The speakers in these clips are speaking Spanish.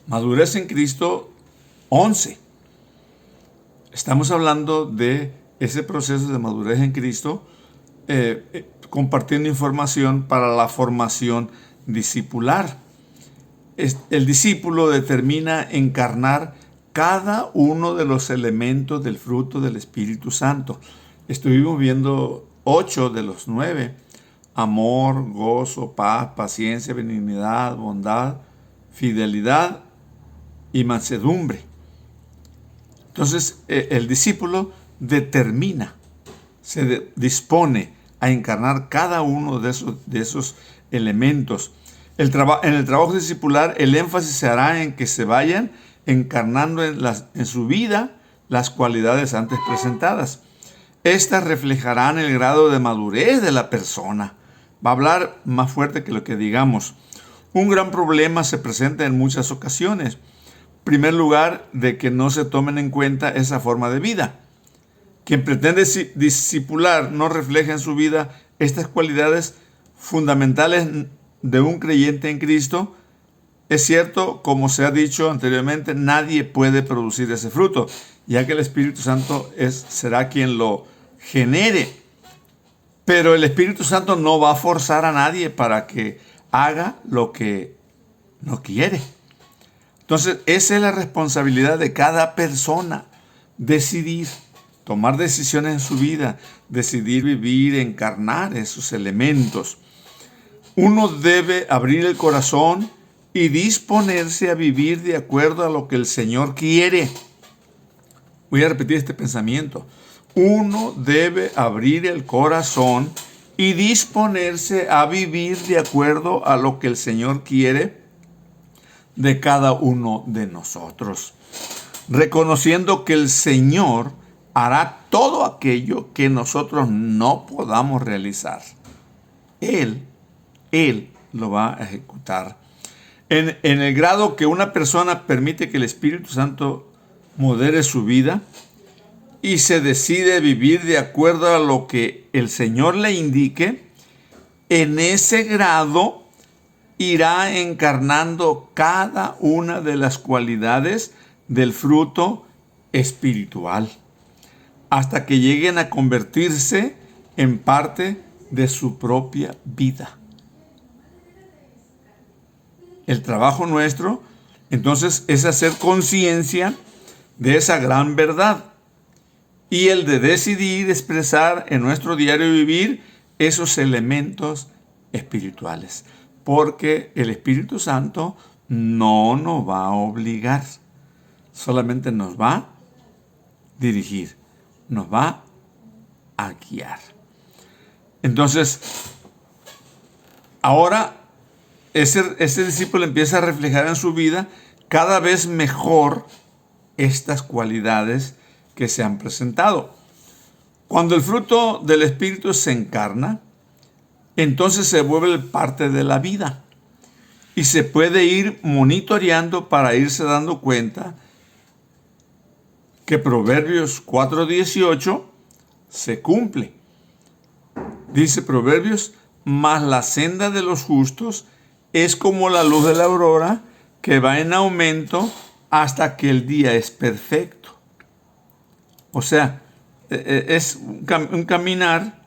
Madurez en Cristo 11. Estamos hablando de ese proceso de madurez en Cristo, compartiendo información para la formación discipular. El discípulo determina encarnar cada uno de los elementos del fruto del Espíritu Santo. Estuvimos viendo 8 de los 9. Amor, gozo, paz, paciencia, benignidad, bondad, fidelidad y mansedumbre. Entonces, el discípulo determina, se dispone a encarnar cada uno de esos elementos. En el trabajo discipular, el énfasis se hará en que se vayan encarnando en su vida las cualidades antes presentadas. Estas reflejarán el grado de madurez de la persona. Va a hablar más fuerte que lo que digamos. Un gran problema se presenta en muchas ocasiones. En primer lugar, de que no se tomen en cuenta esa forma de vida. Quien pretende discipular no refleja en su vida estas cualidades fundamentales de un creyente en Cristo. Es cierto, como se ha dicho anteriormente, nadie puede producir ese fruto, ya que el Espíritu Santo será quien lo genere. Pero el Espíritu Santo no va a forzar a nadie para que haga lo que no quiere. Entonces, esa es la responsabilidad de cada persona, decidir, tomar decisiones en su vida, decidir vivir, encarnar esos elementos. Uno debe abrir el corazón y disponerse a vivir de acuerdo a lo que el Señor quiere. Voy a repetir este pensamiento. Uno debe abrir el corazón y disponerse a vivir de acuerdo a lo que el Señor quiere de cada uno de nosotros, reconociendo que el Señor hará todo aquello que nosotros no podamos realizar. Él lo va a ejecutar. En el grado que una persona permite que el Espíritu Santo modere su vida y se decide vivir de acuerdo a lo que el Señor le indique, en ese grado irá encarnando cada una de las cualidades del fruto espiritual, hasta que lleguen a convertirse en parte de su propia vida. El trabajo nuestro, entonces, es hacer conciencia de esa gran verdad y el de decidir expresar en nuestro diario vivir esos elementos espirituales. Porque el Espíritu Santo no nos va a obligar, solamente nos va a dirigir, nos va a guiar. Entonces, ahora ese discípulo empieza a reflejar en su vida cada vez mejor estas cualidades que se han presentado. Cuando el fruto del Espíritu se encarna, entonces se vuelve parte de la vida y se puede ir monitoreando para irse dando cuenta que Proverbios 4:18 se cumple. Dice Proverbios: mas la senda de los justos es como la luz de la aurora, que va en aumento hasta que el día es perfecto. O sea, es un caminar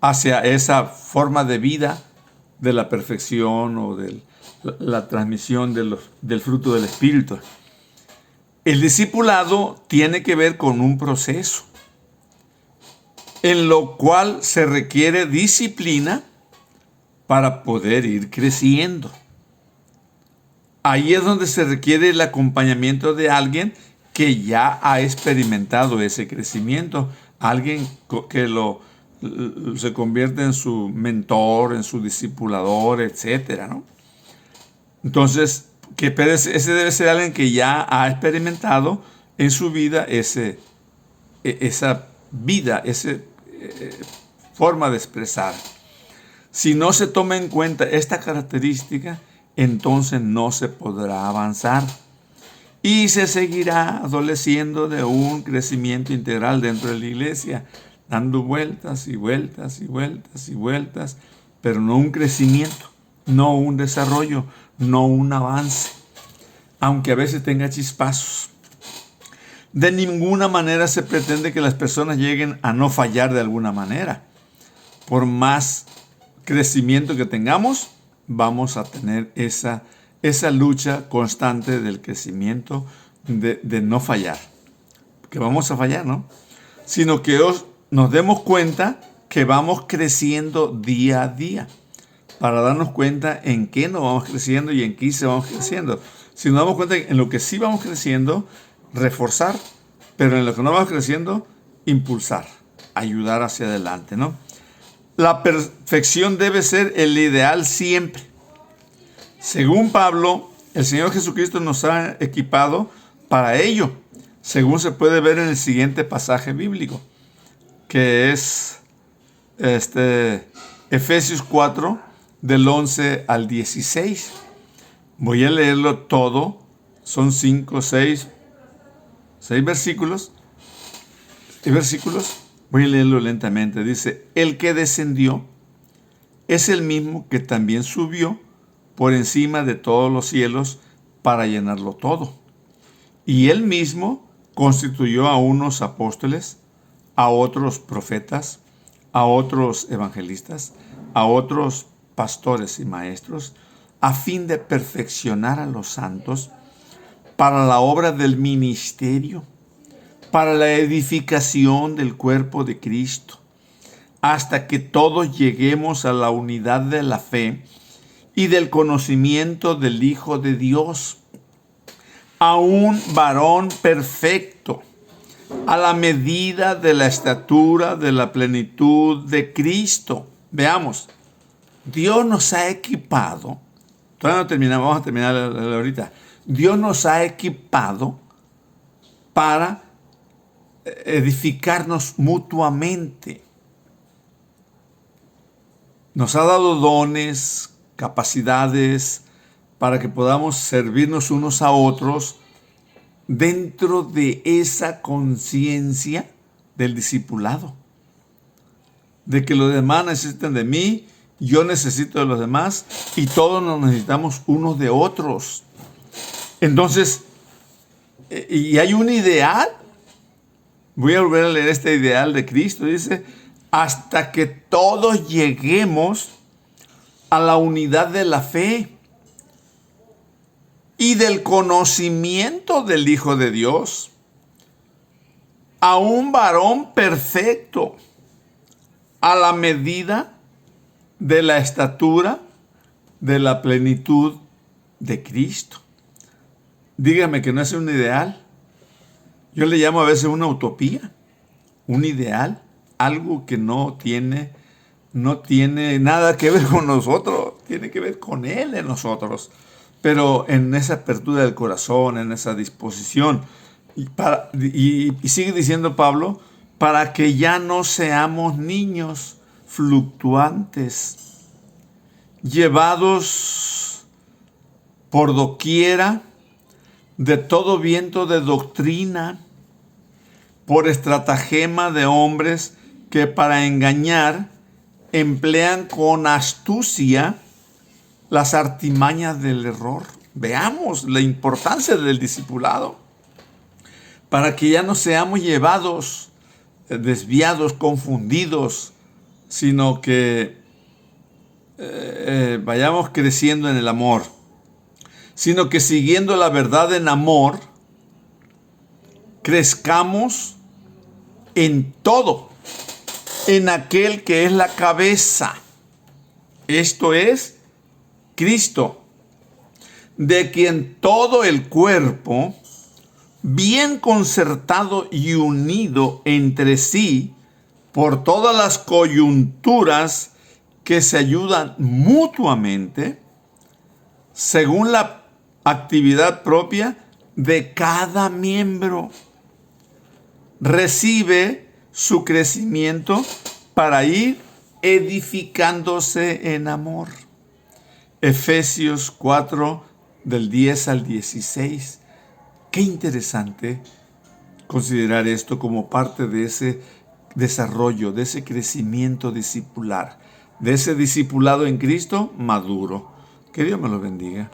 hacia esa forma de vida de la perfección o de la transmisión del fruto del Espíritu. El discipulado tiene que ver con un proceso en lo cual se requiere disciplina para poder ir creciendo. Ahí es donde se requiere el acompañamiento de alguien que ya ha experimentado ese crecimiento, alguien que se convierte en su mentor, en su discipulador, etcétera, ¿no? Entonces, ese debe ser alguien que ya ha experimentado en su vida esa vida, esa forma de expresar. Si no se toma en cuenta esta característica, entonces no se podrá avanzar y se seguirá adoleciendo de un crecimiento integral dentro de la iglesia, dando vueltas y vueltas y vueltas y vueltas, pero no un crecimiento. no un desarrollo, no un avance, aunque a veces tenga chispazos. De ninguna manera se pretende que las personas lleguen a no fallar de alguna manera. Por más crecimiento que tengamos, vamos a tener esa lucha constante del crecimiento, de no fallar. Que vamos a fallar, ¿no? Sino que nos demos cuenta que vamos creciendo día a día, para darnos cuenta en qué nos vamos creciendo y en qué se vamos creciendo. Si nos damos cuenta en lo que sí vamos creciendo, reforzar, pero en lo que no vamos creciendo, impulsar, ayudar hacia adelante, ¿no? La perfección debe ser el ideal siempre. Según Pablo, el Señor Jesucristo nos ha equipado para ello, según se puede ver en el siguiente pasaje bíblico, que es Efesios 4, del 11 al 16. Voy a leerlo todo, son 6 versículos. Voy a leerlo lentamente. Dice: el que descendió es el mismo que también subió por encima de todos los cielos para llenarlo todo. Y él mismo constituyó a unos apóstoles, a otros profetas, a otros evangelistas, a otros pastores y maestros, a fin de perfeccionar a los santos para la obra del ministerio, para la edificación del cuerpo de Cristo, hasta que todos lleguemos a la unidad de la fe y del conocimiento del Hijo de Dios, a un varón perfecto, a la medida de la estatura de la plenitud de Cristo. Veamos, Dios nos ha equipado, todavía no terminamos, vamos a terminar ahorita. Dios nos ha equipado para edificarnos mutuamente. Nos ha dado dones, capacidades, para que podamos servirnos unos a otros dentro de esa conciencia del discipulado. De que los demás necesitan de mí, yo necesito de los demás, y todos nos necesitamos unos de otros. Entonces, y hay un ideal. Voy a volver a leer este ideal de Cristo. Dice: hasta que todos lleguemos a la unidad de la fe y del conocimiento del Hijo de Dios, a un varón perfecto, a la medida de la estatura de la plenitud de Cristo. Dígame que no es un ideal. Yo le llamo a veces una utopía, un ideal, algo que no tiene nada que ver con nosotros, tiene que ver con Él en nosotros. Pero en esa apertura del corazón, en esa disposición. Y sigue diciendo Pablo, para que ya no seamos niños fluctuantes, llevados por doquiera de todo viento de doctrina, por estratagema de hombres que para engañar emplean con astucia las artimañas del error. Veamos la importancia del discipulado, para que ya no seamos llevados, desviados, confundidos, sino que vayamos creciendo en el amor, sino que siguiendo la verdad en amor, crezcamos en todo, en aquel que es la cabeza, esto es Cristo, de quien todo el cuerpo, bien concertado y unido entre sí por todas las coyunturas que se ayudan mutuamente, según la actividad propia de cada miembro, recibe su crecimiento para ir edificándose en amor. Efesios 4, del 10 al 16. Qué interesante considerar esto como parte de ese desarrollo, de ese crecimiento discipular, de ese discipulado en Cristo maduro. Que Dios me lo bendiga.